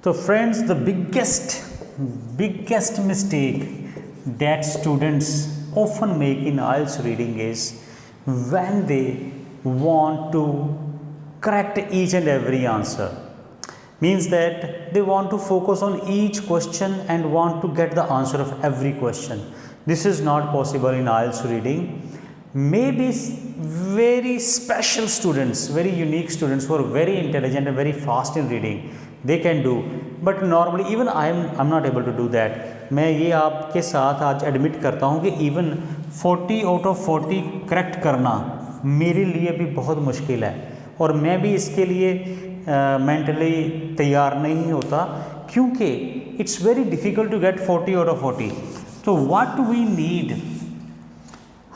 तो friends, the biggest mistake that students often make in IELTS reading is when they want to correct each and every answer. Means that they want to focus on each question and want to get the answer of every question. This is not possible in IELTS reading. Maybe very special students, very unique students who are very intelligent and very fast in reading, they can do, but normally even I'm not able to do that. मैं ये आपके साथ आज admit करता हूँ कि even 40 out of 40 correct करना मेरे लिए भी बहुत मुश्किल है, और मैं भी इसके लिए मेंटली तैयार नहीं होता, क्योंकि it's very difficult to get 40 out of 40. तो व्हाट वी नीड,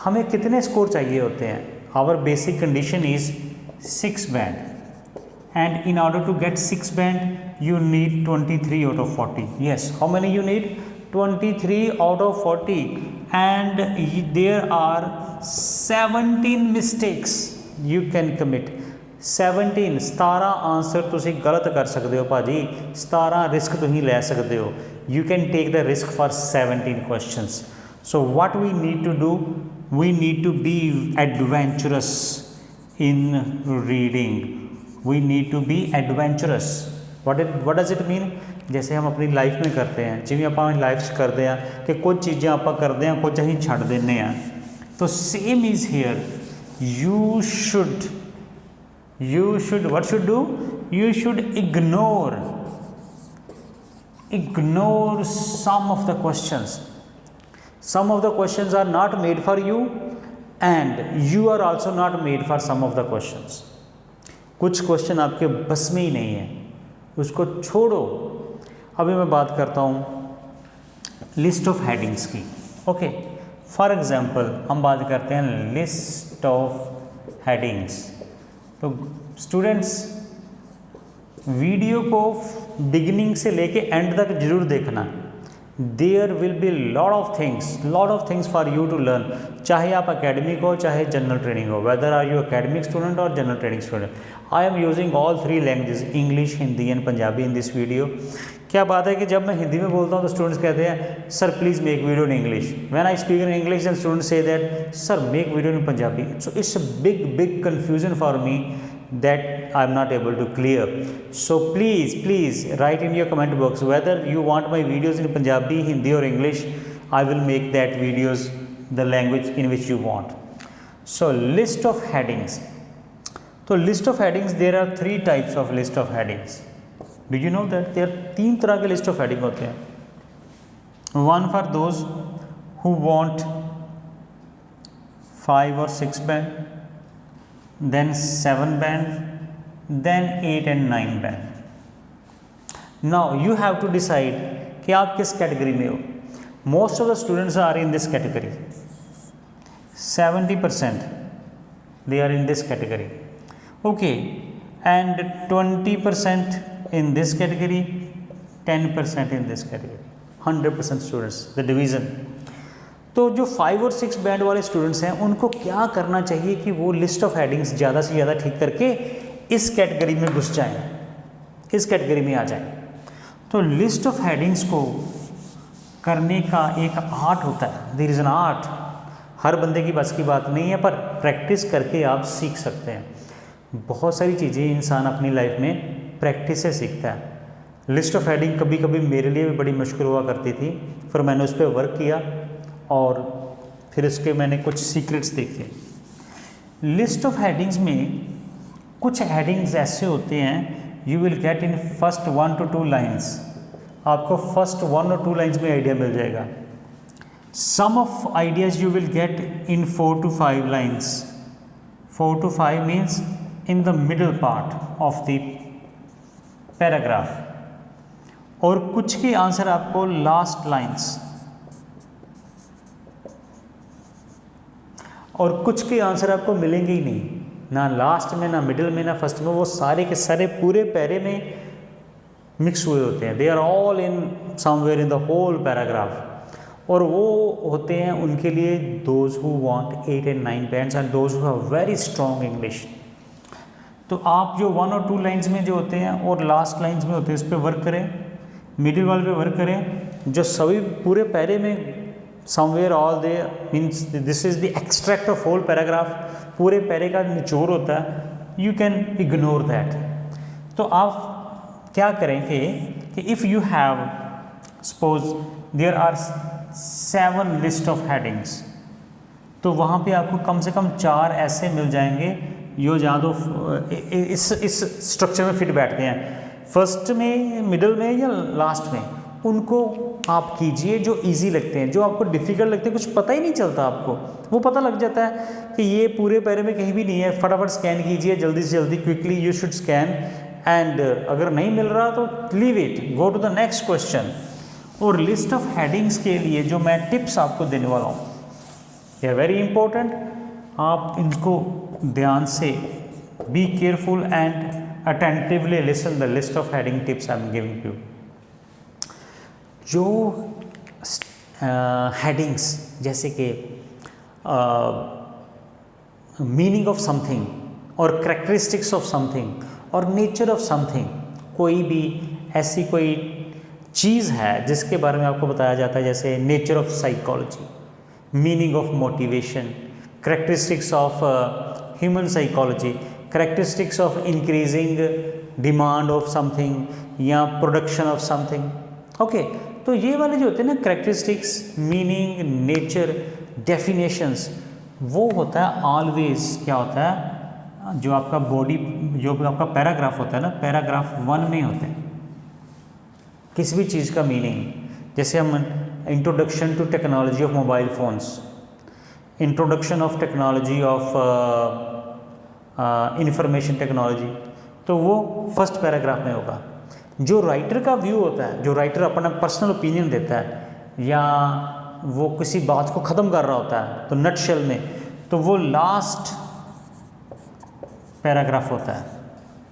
हमें कितने स्कोर चाहिए होते हैं? Our basic condition is 6 band, and in order to get 6 band you need 23 out of 40. Yes, how many you need? 23 out of 40, and there are 17 mistakes you can commit. 17 17 answer तुसी गलत कर सकते हो भाजी, 17 risk तुसी ले सकते हो. You can take the risk for 17 questions. So what we need to do, we need to be adventurous in reading. We need to be adventurous. What does it mean? जैसे हम अपनी लाइफ में करते हैं, जिवें आप अपनी लाइफ च करते हैं कि कुछ चीज़ें आप करते हैं, कुछ असीं छड्ड दिंदे हैं. तो same is here. You should what should do? You should ignore some of the questions. Some of the questions are not made for you, and you are also not made for some of the questions. कुछ question आपके बस में ही नहीं है, उसको छोड़ो. अभी मैं बात करता हूँ लिस्ट ऑफ हेडिंग्स की. ओके, फॉर एग्जांपल हम बात करते हैं लिस्ट ऑफ हेडिंग्स. तो स्टूडेंट्स, वीडियो को बिगिनिंग से लेके एंड तक जरूर देखना. There will be lot of things for you to learn. चाहे आप अकेडमिक हो, चाहे जनरल ट्रेनिंग हो, whether are you academic student और general training student. I am using all 3 languages, English, Hindi and Punjabi in this video. क्या बात है कि जब मैं हिंदी में बोलता हूँ तो स्टूडेंट्स कहते हैं sir please make video in English. When I speak in English and students say that sir make video in Punjabi. So it's a big confusion for me that I am not able to clear. So please write in your comment box whether you want my videos in Punjabi, Hindi or English. I will make that videos the language in which you want. So list of headings. So list of headings, there are 3 types of list of headings. Do you know that there are 3 तरह के list of heading होते हैं? One for those who want 5 or 6 band, then 7 band, then 8 and 9 band. Now you have to decide कि आप किस category में हो. Most of the students are in this category. 70% they are in this category. Okay, and 20% in this category, 10% in this category. 100% students, the division. तो जो 5 और 6 band वाले students हैं, उनको क्या करना चाहिए कि वो लिस्ट ऑफ हेडिंग्स ज़्यादा से ज़्यादा ठीक करके इस कैटेगरी में घुस जाएं, इस कैटेगरी में आ जाएं. तो लिस्ट ऑफ हेडिंग्स को करने का एक आर्ट होता है. There is an art. हर बंदे की बस की बात नहीं है, पर प्रैक्टिस करके आप सीख सकते हैं. बहुत सारी चीज़ें इंसान अपनी लाइफ में प्रैक्टिस से सीखता है. लिस्ट ऑफ हेडिंग कभी कभी मेरे लिए भी बड़ी मुश्किल हुआ करती थी, फिर मैंने उस पर वर्क किया और फिर इसके मैंने कुछ सीक्रेट्स देखे. लिस्ट ऑफ हेडिंग्स में कुछ हेडिंग्स ऐसे होते हैं, you will get in first 1 to 2 lines. आपको फर्स्ट 1 और 2 लाइन्स में आइडिया मिल जाएगा. Some of ideas you will get in 4 to 5 lines. 4 to 5 means in the middle part of the paragraph, और कुछ के आंसर आपको लास्ट लाइन्स, और कुछ के आंसर आपको मिलेंगे ही नहीं, ना लास्ट में, ना मिडिल में, ना फर्स्ट में. वो सारे के सारे पूरे पैरे में मिक्स हुए होते हैं. They are all in somewhere in the whole paragraph. और वो होते हैं उनके लिए those who want 8 and 9 bands and those who have very strong English. तो आप जो 1 और 2 लाइंस में जो होते हैं और लास्ट लाइंस में होते हैं, इस पर वर्क करें, मिडिल वाले पे वर्क करें। जो सभी पूरे पैरे में somewhere all they means this is the extract of whole paragraph, पूरे पैरे का निचोड़ होता है, यू कैन इग्नोर दैट। तो आप क्या करेंगे कि if you have suppose there are 7 list of headings, तो वहाँ पे आपको कम से कम 4 ऐसे मिल जाएंगे जो जहाँ तो इस स्ट्रक्चर में फिट बैठते हैं, फर्स्ट में, मिडल में या लास्ट में। उनको आप कीजिए जो इजी लगते हैं, जो आपको डिफ़िकल्ट लगते हैं, कुछ पता ही नहीं चलता आपको, वो पता लग जाता है कि ये पूरे पैरे में कहीं भी नहीं है, फटाफट स्कैन कीजिए जल्दी से जल्दी, quickly you should scan. And अगर नहीं मिल रहा तो leave it, go to the next question. और लिस्ट ऑफ हेडिंग्स के लिए जो मैं टिप्स आपको देने वाला हूँ, ये वेरी इंपॉर्टेंट, आप इनको ध्यान से be careful and attentively listen the list of heading tips I am giving you. जो हेडिंग्स जैसे कि मीनिंग ऑफ समथिंग और करेक्टरिस्टिक्स ऑफ समथिंग और नेचर ऑफ समथिंग, कोई भी ऐसी कोई चीज़ है जिसके बारे में आपको बताया जाता है, जैसे nature of psychology, meaning of motivation, characteristics of human psychology, characteristics of increasing demand of something या प्रोडक्शन ऑफ समथिंग। ओके, तो ये वाले जो होते हैं ना करेक्टरिस्टिक्स, मीनिंग, नेचर, डेफिनेशंस, वो होता है ऑलवेज क्या होता है, जो आपका बॉडी, जो आपका पैराग्राफ होता है ना, पैराग्राफ 1 में होते हैं किसी भी चीज़ का मीनिंग। जैसे हम introduction to technology of mobile phones, introduction of technology of information technology, तो वो फर्स्ट पैराग्राफ में होगा। जो राइटर का व्यू होता है, जो राइटर अपना पर्सनल ओपिनियन देता है या वो किसी बात को ख़त्म कर रहा होता है, तो नटशेल में, तो वो लास्ट पैराग्राफ होता है,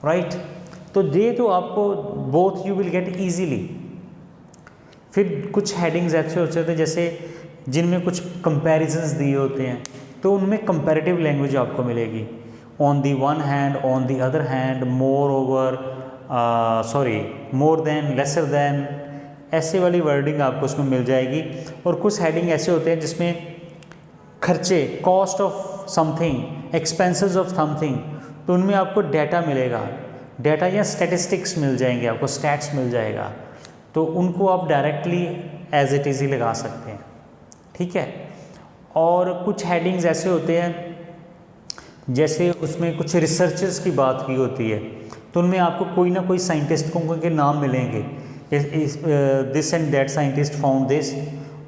राइट। तो ये तो आपको both you will gate easily. फिर कुछ हेडिंग्स ऐसे होते हैं जैसे जिनमें कुछ कंपैरिजंस दिए होते हैं, तो उनमें कंपैरेटिव लैंग्वेज आपको मिलेगी, on the one hand, on the other hand, more over, more than, lesser than, ऐसे वाली वर्डिंग आपको उसमें मिल जाएगी। और कुछ हेडिंग ऐसे होते हैं जिसमें खर्चे, cost of something, expenses of something, तो उनमें आपको डाटा मिलेगा, डाटा या स्टैटिस्टिक्स मिल जाएंगे, आपको स्टैट्स मिल जाएगा, तो उनको आप डायरेक्टली एज इट इज़ ही लगा सकते हैं, ठीक है। और कुछ हेडिंग्स ऐसे होते हैं जैसे उसमें कुछ रिसर्चर्स की बात की होती है, तो उनमें आपको कोई ना कोई साइंटिस्टों के नाम मिलेंगे, this and that scientist found this,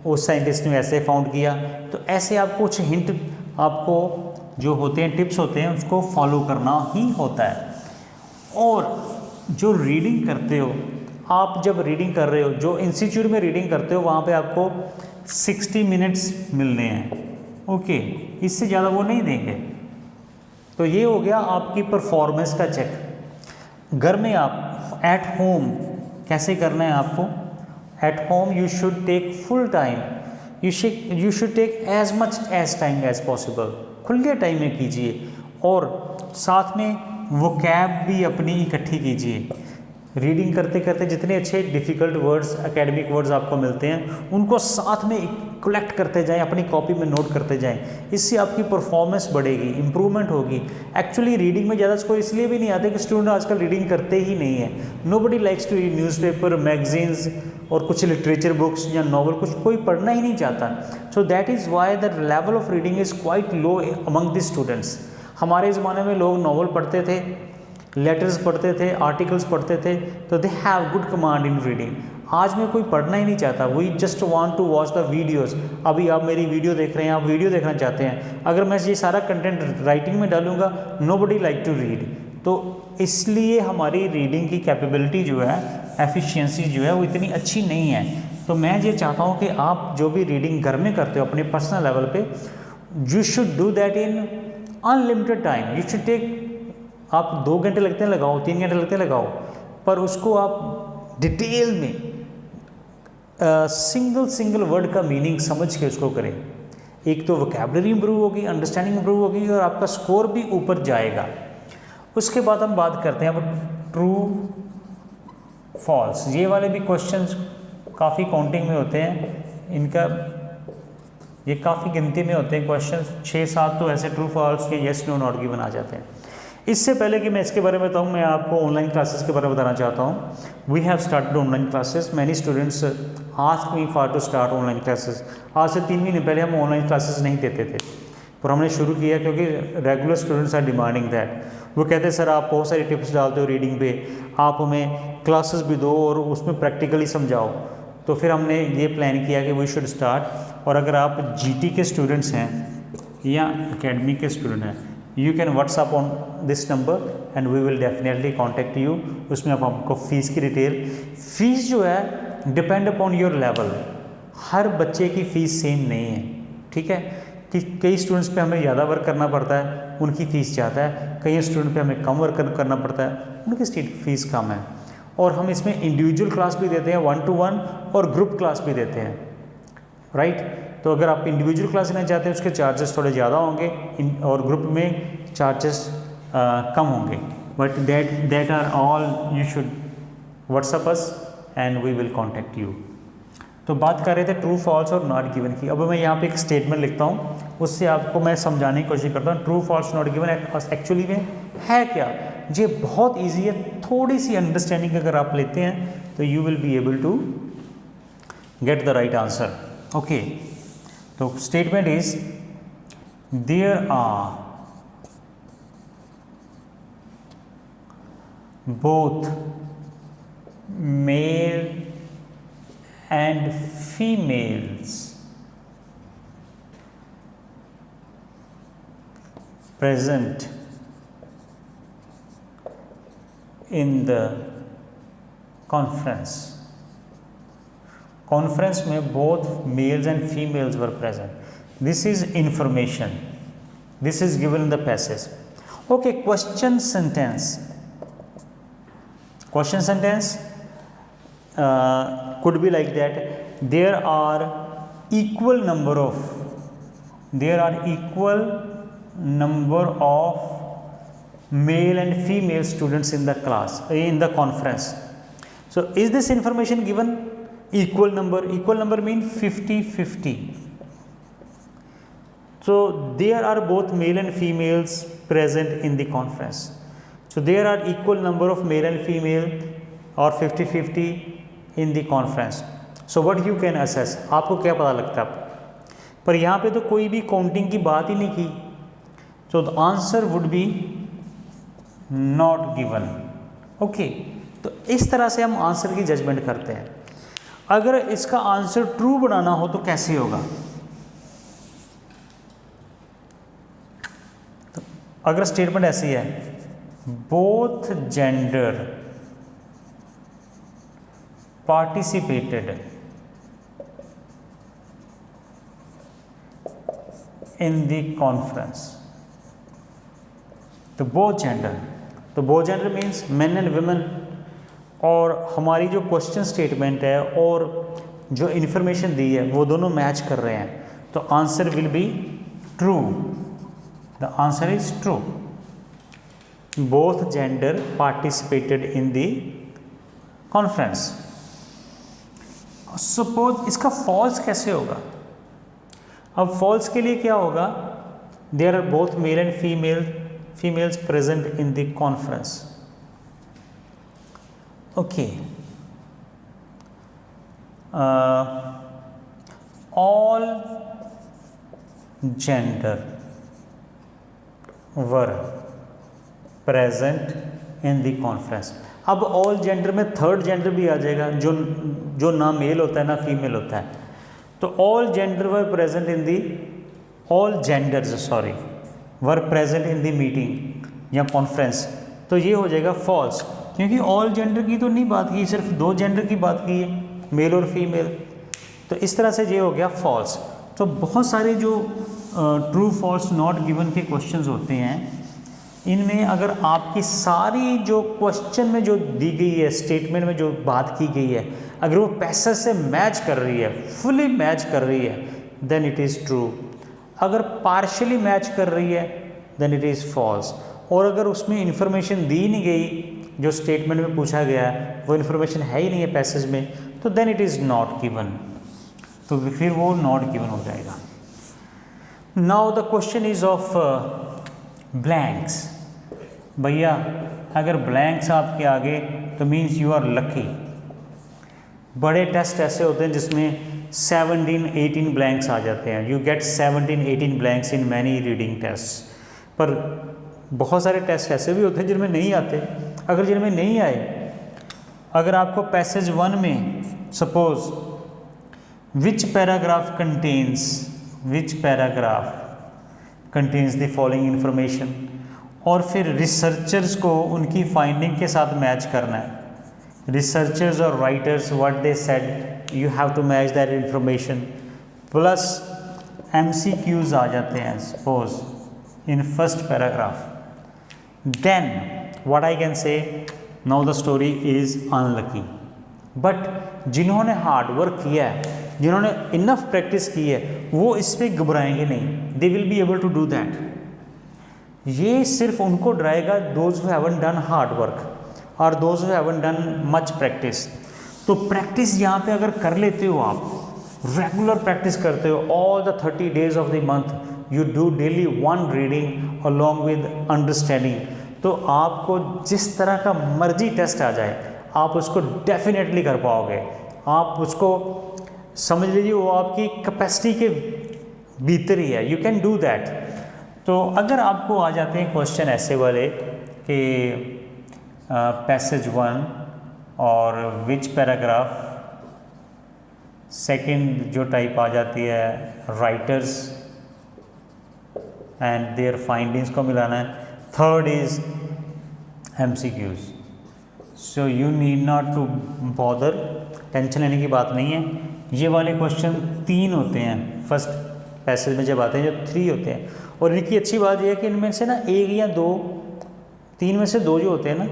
उस साइंटिस्ट ने ऐसे फाउंड किया। तो ऐसे आपको कुछ हिंट, आपको जो होते हैं टिप्स होते हैं, उसको फॉलो करना ही होता है। और जो रीडिंग करते हो आप, जब रीडिंग कर रहे हो, जो इंस्टीट्यूट में रीडिंग करते हो, वहाँ पे आपको 60 मिनट्स मिलने हैं, ओके, इससे ज़्यादा वो नहीं देंगे। तो ये हो गया आपकी परफॉर्मेंस का चेक। घर में आप एट होम कैसे करना है आपको, at home you should take full time, you should take as much as time as possible, खुले टाइम में कीजिए। और साथ में वो कैब भी अपनी इकट्ठी कीजिए। रीडिंग करते करते जितने अच्छे डिफ़िकल्ट वर्ड्स, एकेडमिक वर्ड्स आपको मिलते हैं, उनको साथ में कलेक्ट करते जाएं, अपनी कॉपी में नोट करते जाएं। इससे आपकी परफॉर्मेंस बढ़ेगी, इम्प्रूवमेंट होगी। एक्चुअली रीडिंग में ज़्यादा स्कोर इसलिए भी नहीं आते कि स्टूडेंट आजकल रीडिंग करते ही नहीं है। Nobody likes to read newspaper, magazines और कुछ लिटरेचर बुक्स या नॉवल, कुछ कोई पढ़ना ही नहीं चाहता। So that is why the level of reading is quite low among the students. हमारे ज़माने में लोग नॉवल पढ़ते थे, लेटर्स पढ़ते थे, आर्टिकल्स पढ़ते थे, तो they have good command in reading. आज में कोई पढ़ना ही नहीं चाहता, we just want to watch the videos. अभी आप मेरी वीडियो देख रहे हैं, आप वीडियो देखना चाहते हैं, अगर मैं ये सारा कंटेंट राइटिंग में डालूंगा, नोबडी लाइक टू रीड। तो इसलिए हमारी रीडिंग की कैपेबिलिटी जो है, एफिशिएंसी जो है, वो इतनी अच्छी नहीं है। तो मैं ये चाहता हूँ कि आप जो भी रीडिंग घर में करते हो अपने पर्सनल लेवल पे, you should do that in unlimited time. You should take, आप 2 घंटे लगते हैं लगाओ, 3 घंटे लगते हैं लगाओ, पर उसको आप डिटेल में सिंगल वर्ड का मीनिंग समझ के उसको करें। एक तो वोकैबुलरी इंप्रूव होगी, अंडरस्टैंडिंग इंप्रूव होगी और आपका स्कोर भी ऊपर जाएगा। उसके बाद हम बात करते हैं अब ट्रू फॉल्स। ये वाले भी क्वेश्चंस काफ़ी काउंटिंग में होते हैं, इनका ये काफ़ी गिनती में होते हैं क्वेश्चन, 6-7 तो ऐसे ट्रू फॉल्स के येस नो नॉट गिवन आ जाते हैं। इससे पहले कि मैं इसके बारे में बताऊं, मैं आपको ऑनलाइन क्लासेस के बारे में बताना चाहता हूं। We have started online classes, many students ask me for to start online classes. आज से 3 महीने पहले हम ऑनलाइन क्लासेस नहीं देते थे, पर हमने शुरू किया क्योंकि regular students are demanding that. वो कहते हैं सर आप बहुत सारी टिप्स डालते हो रीडिंग पे, आप हमें क्लासेस भी दो और उसमें प्रैक्टिकली समझाओ। तो फिर हमने ये प्लान किया कि वी शुड स्टार्ट। और अगर आप जीटी के स्टूडेंट्स हैं या एकेडमी के स्टूडेंट हैं, you can WhatsApp on this number and we will definitely contact you. उसमें आप हमको फ़ीस की डिटेल, फ़ीस जो है डिपेंड अपॉन योर लेवल, हर बच्चे की फ़ीस सेम नहीं है, ठीक है। कि कई स्टूडेंट्स पे हमें ज़्यादा वर्क करना पड़ता है, उनकी फ़ीस ज़्यादा है, कई स्टूडेंट पे हमें कम वर्क करना पड़ता है, उनकी फ़ीस कम है। और हम इसमें इंडिविजुअल क्लास भी देते हैं 1-to-1 और ग्रुप क्लास भी देते हैं, राइट। तो अगर आप इंडिविजुअल क्लास लेना चाहते हैं उसके चार्जेस थोड़े ज़्यादा होंगे और ग्रुप में चार्जेस कम होंगे, but that are all you should WhatsApp us and we will contact you. तो बात कर रहे थे ट्रू फॉल्स और नॉट गिवन की। अब मैं यहाँ पे एक स्टेटमेंट लिखता हूँ, उससे आपको मैं समझाने की कोशिश करता हूँ true false not given actually में है क्या। ये बहुत ईजी है, थोड़ी सी अंडरस्टैंडिंग अगर आप लेते हैं तो you will be able to get the right answer. Okay, तो statement is there are both male and females present in the conference. Conference में both males and females were present. This is information. This is given in the passage. Okay, question sentence. Question sentence could be like that: there are equal number of male and female students in the class, in the conference. So is this information given? Equal number mean 50-50. So there are both male and females present in the conference. So there are equal number of male and female or 50-50 in the conference. So what you can assess, आपको क्या पता लगता है। पर यहाँ पे तो कोई भी काउंटिंग की बात ही नहीं की, so the answer would be not given. Okay, तो इस तरह से हम आंसर की जजमेंट करते हैं। अगर इसका आंसर ट्रू बनाना हो तो कैसे होगा? तो अगर स्टेटमेंट ऐसी है, both gender participated in the conference. तो both gender means men and women। और हमारी जो क्वेश्चन स्टेटमेंट है और जो इन्फॉर्मेशन दी है वो दोनों मैच कर रहे हैं, तो answer will be true. The answer is true. Both gender participated in the conference. Suppose इसका फॉल्स कैसे होगा? अब फॉल्स के लिए क्या होगा? There are both male and females present in the conference. Okay, all gender were present in the conference. अब all gender में थर्ड जेंडर भी आ जाएगा, जो ना मेल होता है ना फीमेल होता है। तो all gender were present in the, all genders sorry were present in the meeting या कॉन्फ्रेंस। तो ये हो जाएगा फॉल्स, क्योंकि ऑल जेंडर की तो नहीं बात की, सिर्फ 2 जेंडर की बात की है, मेल और फीमेल। तो इस तरह से ये हो गया फॉल्स। तो बहुत सारे जो ट्रू फॉल्स नॉट गिवन के क्वेश्चंस होते हैं, इनमें अगर आपकी सारी जो क्वेश्चन में जो दी गई है, स्टेटमेंट में जो बात की गई है, अगर वो पैसेज से मैच कर रही है, फुली मैच कर रही है, देन इट इज़ ट्रू। अगर पार्शियली मैच कर रही है, देन इट इज़ फॉल्स। और अगर उसमें इन्फॉर्मेशन दी नहीं गई जो स्टेटमेंट में पूछा गया है, वो इन्फॉर्मेशन है ही नहीं है पैसेज में, तो then it is not given, तो फिर वो नॉट गिवन हो जाएगा। Now the question is of blanks. भैया अगर ब्लैंक्स आपके आगे तो मीन्स यू आर लकी। बड़े टेस्ट ऐसे होते हैं जिसमें 17-18 ब्लैंक्स आ जाते हैं, you get 17-18 blanks in many reading test. पर बहुत सारे टेस्ट ऐसे भी होते हैं जिनमें नहीं आते। अगर जिनमें नहीं आए, अगर आपको पैसेज 1 में suppose which paragraph contains the following information, और फिर रिसर्चर्स को उनकी फाइंडिंग के साथ मैच करना है। रिसर्चर्स और writers what they said, you have to match that information, plus MCQs आ जाते हैं suppose in first paragraph, then what I can say, now the story is unlucky. But जिन्होंने हार्ड वर्क किया है, जिन्होंने इनफ प्रैक्टिस की है, वो इस पर घबराएंगे नहीं, they will be able to do that. ये सिर्फ उनको डराएगा those who haven't done hard work और those who haven't done much practice. तो प्रैक्टिस यहाँ पे अगर कर लेते हो आप, रेगुलर प्रैक्टिस करते हो, all the 30 days of the month you do daily 1 reading along with understanding, तो आपको जिस तरह का मर्जी टेस्ट आ जाए आप उसको डेफिनेटली कर पाओगे। आप उसको समझ लीजिए वो आपकी कैपेसिटी के भीतर ही है, यू कैन डू दैट। तो अगर आपको आ जाते हैं क्वेश्चन ऐसे वाले कि पैसेज 1 और विच पैराग्राफ, सेकंड जो टाइप आ जाती है राइटर्स एंड देयर फाइंडिंग्स को मिलाना है, third is MCQs। So you need not to bother, tension लेने की बात नहीं है। ये वाले क्वेश्चन 3 होते हैं फर्स्ट पैसेज में जब आते हैं, जो 3 होते हैं, और इनकी अच्छी बात यह है कि इनमें से ना 1 या 2, 3 में से 2 जो होते हैं ना,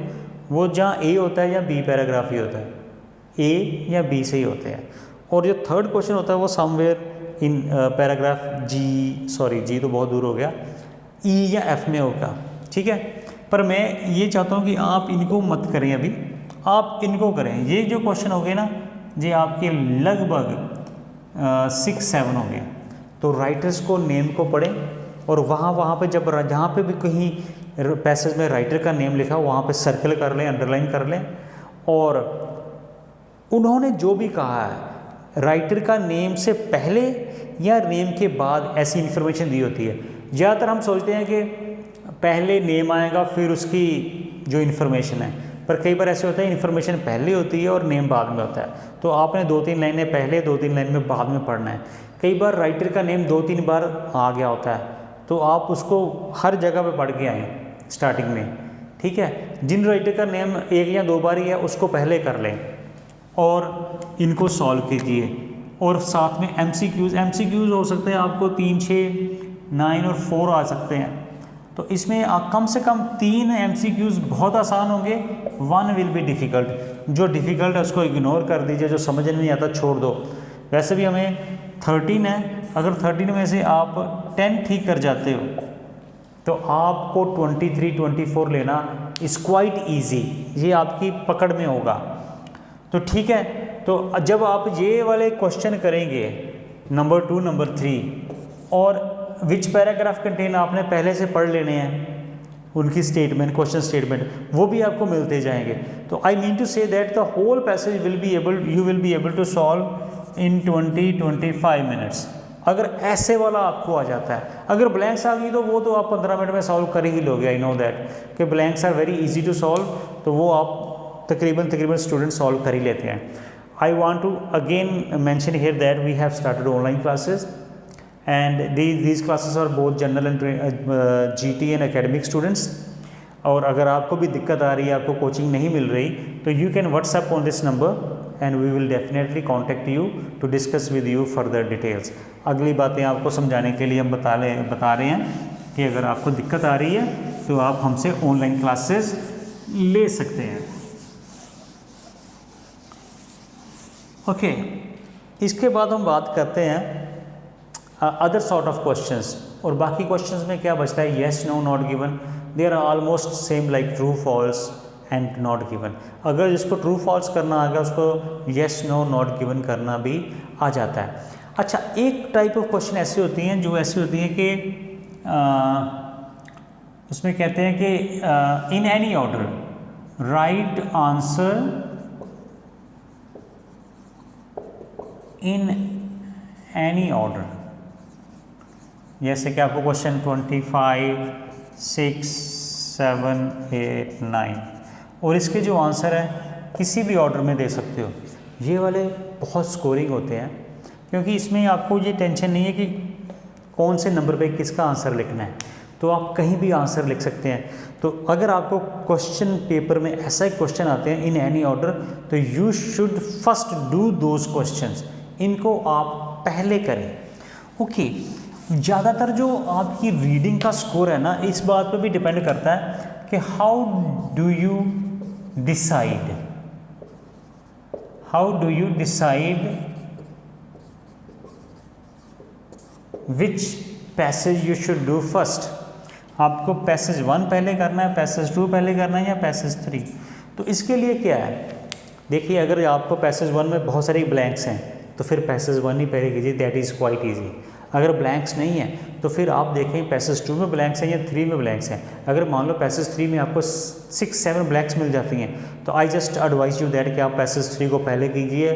वो जहाँ A होता है या B पैराग्राफ ही होता है, A या B से ही होते हैं, और जो थर्ड क्वेश्चन होता है वो समवेयर इन पैराग्राफ G तो बहुत दूर हो गया, E या F में होगा, ठीक है। पर मैं ये चाहता हूँ कि आप इनको मत करें अभी, आप इनको करें। ये जो क्वेश्चन हो गए ना, ये आपके लगभग 6-7 हो गए। तो राइटर्स को नेम को पढ़ें, और वहाँ पे जब जहाँ पे भी कहीं पैसेज में राइटर का नेम लिखा वहाँ पे सर्कल कर लें, अंडरलाइन कर लें, और उन्होंने जो भी कहा है राइटर का नेम से पहले या नेम के बाद ऐसी इन्फॉर्मेशन दी होती है। ज़्यादातर हम सोचते हैं कि पहले नेम आएगा फिर उसकी जो इन्फॉर्मेशन है, पर कई बार ऐसे होता है इन्फॉर्मेशन पहले होती है और नेम बाद में होता है। तो आपने 2-3 लाइनें पहले 2-3 लाइन में बाद में पढ़ना है। कई बार राइटर का नेम 2-3 बार आ गया होता है, तो आप उसको हर जगह पे पढ़ के आएँ स्टार्टिंग में, ठीक है। जिन राइटर का नेम 1 या 2 बार ही है उसको पहले कर लें और इनको सॉल्व कीजिए। और साथ में MCQs हो सकते हैं आपको 3, 6, 9 और 4 आ सकते हैं। तो इसमें कम से कम 3 MCQs बहुत आसान होंगे, 1 विल बी डिफ़िकल्ट। जो डिफ़िकल्ट है उसको इग्नोर कर दीजिए, जो समझ नहीं आता छोड़ दो। वैसे भी हमें 13 है, अगर 13 में से आप 10 ठीक कर जाते हो तो आपको 23-24 लेना इज़ क्वाइट ईजी, ये आपकी पकड़ में होगा। तो ठीक है, तो जब आप ये वाले क्वेश्चन करेंगे नंबर 2, नंबर 3, और विच पैराग्राफ कंटेन आपने पहले से पढ़ लेने हैं, उनकी स्टेटमेंट, क्वेश्चन स्टेटमेंट, वो भी आपको मिलते जाएंगे। तो I mean to say that the whole passage you will be able to solve in 20-25 minutes, अगर ऐसे वाला आपको आ जाता है। अगर ब्लैंक्स आ गई तो वो तो आप 15 मिनट में सॉल्व कर ही लोगे। आई नो दैट कि blanks are very easy to solve, तो वो आप तकरीबन स्टूडेंट सॉल्व कर ही लेते हैं। I want to again mention here that we have started online classes and these classes are both general and GT and academic students। और अगर आपको भी दिक्कत आ रही है, आपको कोचिंग नहीं मिल रही, तो you can WhatsApp on this number and we will definitely contact you to discuss with you further details. अगली बातें आपको समझाने के लिए हम बता रहे हैं कि अगर आपको दिक्कत आ रही है तो आप हमसे ऑनलाइन क्लासेस ले सकते हैं। ओके, इसके बाद हम बात करते हैं अदर सॉर्ट ऑफ क्वेश्चंस। और बाकी क्वेश्चंस में क्या बचता है, yes, no, not given, they are almost same like true false and not given. अगर जिसको ट्रू फॉल्स करना आ गया उसको येस नो नॉट गिवन करना भी आ जाता है। अच्छा, एक टाइप ऑफ क्वेश्चन ऐसी होती हैं जो ऐसी होती हैं कि उसमें कहते हैं कि in any order right answer in any order. जैसे कि आपको क्वेश्चन 25, 6, 7, 8, 9 और इसके जो आंसर है किसी भी ऑर्डर में दे सकते हो। ये वाले बहुत स्कोरिंग होते हैं क्योंकि इसमें आपको ये टेंशन नहीं है कि कौन से नंबर पे किसका आंसर लिखना है, तो आप कहीं भी आंसर लिख सकते हैं। तो अगर आपको क्वेश्चन पेपर में ऐसा ही क्वेश्चन आते हैं इन एनी ऑर्डर, तो you should first do those questions, इनको आप पहले करें। ओके, ज़्यादातर जो आपकी रीडिंग का स्कोर है ना, इस बात पे भी डिपेंड करता है कि how do you decide which passage you should do first. आपको पैसेज 1 पहले करना है, पैसेज 2 पहले करना है या पैसेज 3। तो इसके लिए क्या है, देखिए अगर आपको पैसेज 1 में बहुत सारे ब्लैंक्स हैं तो फिर पैसेज 1 ही पहले कीजिए, दैट इज़ क्वाइट ईजी। अगर ब्लैंक्स नहीं है तो फिर आप देखें पैसेज 2 में ब्लैंक्स हैं या 3 में ब्लैंक्स हैं। अगर मान लो पैसेज 3 में आपको 6-7 ब्लैंक्स मिल जाती हैं तो I just advise you that कि आप पैसेज 3 को पहले कीजिए,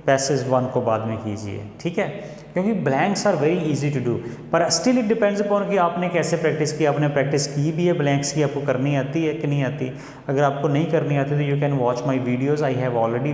पैसेज 1 को बाद में कीजिए, ठीक है, क्योंकि blanks are very easy to do. पर स्टिल इट डिपेंड्स अपॉन कि आपने कैसे प्रैक्टिस की, आपने प्रैक्टिस की भी है ब्लैंक्स की, आपको करनी आती है कि नहीं आती। अगर आपको नहीं करनी आती तो you can watch my videos, I have already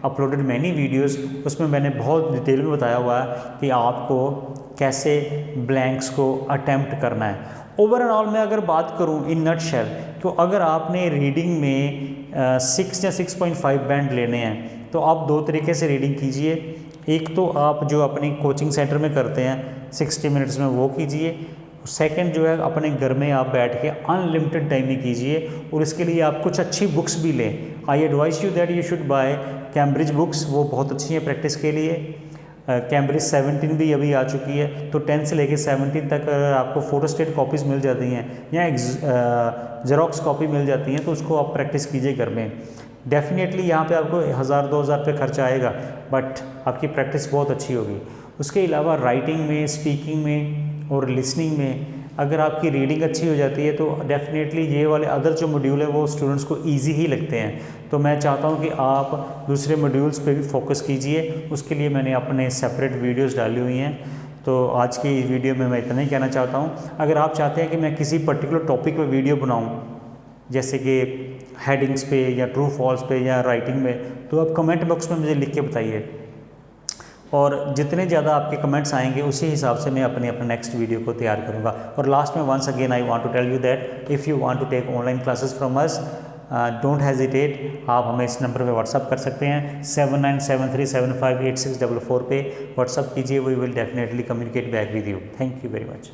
uploaded many videos, उसमें मैंने बहुत डिटेल में बताया हुआ है कि आपको कैसे ब्लैंक्स को अटैम्प्ट करना है। ओवरऑल मैं अगर बात करूं इन नटशेल, तो अगर आपने रीडिंग में 6 या 6.5 बैंड लेने हैं तो आप 2 तरीके से रीडिंग कीजिए। एक तो आप जो अपनी कोचिंग सेंटर में करते हैं 60 मिनट्स में वो कीजिए, सेकंड जो है अपने घर में आप बैठ के अनलिमिटेड टाइम में कीजिए। और इसके लिए आप कुछ अच्छी बुक्स भी लें। I advice you that you should buy Cambridge books, वो बहुत अच्छी हैं प्रैक्टिस के लिए। कैम्ब्रिज 17 भी अभी आ चुकी है, तो 10 से लेकर 17 तक आपको फोटोस्टेट कॉपीज़ मिल जाती हैं या ज़ेरॉक्स कॉपी मिल जाती हैं, तो उसको आप प्रैक्टिस कीजिए घर में। डेफिनेटली यहाँ पे आपको 1000-2000 रुपये खर्चा आएगा, बट आपकी प्रैक्टिस बहुत अच्छी होगी। उसके अलावा राइटिंग में, स्पीकिंग में और लिसनिंग में अगर आपकी रीडिंग अच्छी हो जाती है तो डेफिनेटली ये वाले अदर जो मॉड्यूल है वो स्टूडेंट्स को इजी ही लगते हैं। तो मैं चाहता हूँ कि आप दूसरे मॉड्यूल्स पे भी फोकस कीजिए, उसके लिए मैंने अपने सेपरेट वीडियोस डाली हुई हैं। तो आज की इस वीडियो में मैं इतना ही कहना चाहता हूँ। अगर आप चाहते हैं कि मैं किसी पर्टिकुलर टॉपिक पर वीडियो बनाऊँ, जैसे कि हेडिंग्स पे या ट्रू फॉल्स पे या राइटिंग में, तो आप कमेंट बॉक्स में मुझे लिख के बताइए, और जितने ज़्यादा आपके कमेंट्स आएंगे उसी हिसाब से मैं अपने नेक्स्ट वीडियो को तैयार करूँगा। और लास्ट में once again I want to tell you that if you want to take online classes from us, don't hesitate, आप हमें इस नंबर पे व्हाट्सअप कर सकते हैं 7973758644 पे व्हाट्सअप कीजिए, we will definitely communicate back with you. Thank you very much.